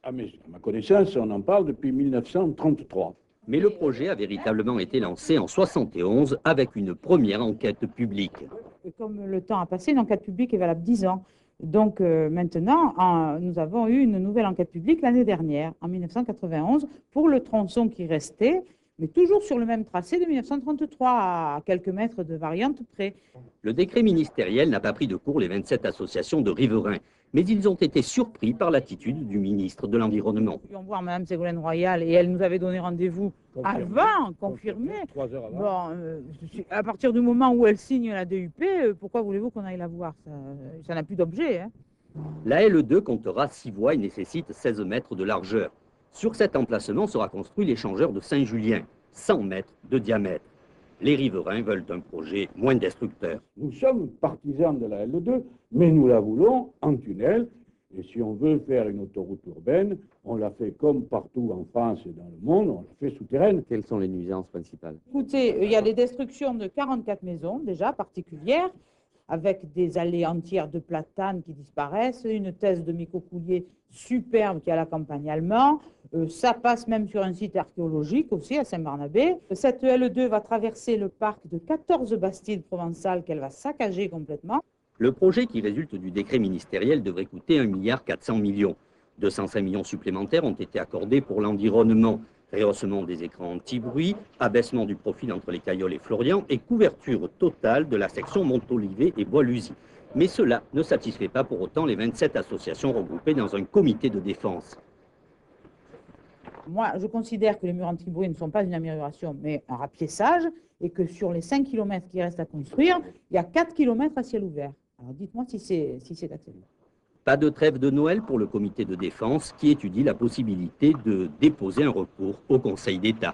À ma connaissance, on en parle depuis 1933. Mais le projet a véritablement été lancé en 1971 avec une première enquête publique. Comme le temps a passé, une enquête publique est valable 10 ans. Donc maintenant, nous avons eu une nouvelle enquête publique l'année dernière, en 1991, pour le tronçon qui restait, mais toujours sur le même tracé de 1933, à quelques mètres de variante près. Le décret ministériel n'a pas pris de court les 27 associations de riverains, mais ils ont été surpris par l'attitude du ministre de l'Environnement. Nous allons voir Mme Ségolène Royal et elle nous avait donné rendez-vous avant, confirmé. 3 heures avant. Bon, à partir du moment où elle signe la DUP, pourquoi voulez-vous qu'on aille la voir? Ça n'a plus d'objet. Hein. La LE2 comptera 6 voies et nécessite 16 mètres de largeur. Sur cet emplacement sera construit l'échangeur de Saint-Julien, 100 mètres de diamètre. Les riverains veulent un projet moins destructeur. Nous sommes partisans de la L2, mais nous la voulons en tunnel. Et si on veut faire une autoroute urbaine, on la fait comme partout en France et dans le monde, on la fait souterraine. Quelles sont les nuisances principales? Écoutez, il y a les destructions de 44 maisons déjà particulières, avec des allées entières de platanes qui disparaissent, une thèse de micocoulier superbe qui est à la campagne allemande. Ça passe même sur un site archéologique aussi à Saint-Barnabé. Cette L2 va traverser le parc de 14 Bastides provençales qu'elle va saccager complètement. Le projet qui résulte du décret ministériel devrait coûter 1,4 milliard. 205 millions supplémentaires ont été accordés pour l'environnement. Rehaussement des écrans anti-bruit, abaissement du profil entre les Cailloles et Florian et couverture totale de la section Montolivet et Bois-Luzy. Mais cela ne satisfait pas pour autant les 27 associations regroupées dans un comité de défense. Moi, je considère que les murs anti-bruit ne sont pas une amélioration, mais un rapiessage, et que sur les 5 km qui restent à construire, il y a 4 km à ciel ouvert. Alors dites-moi si c'est acceptable. Pas de trêve de Noël pour le comité de défense qui étudie la possibilité de déposer un recours au Conseil d'État.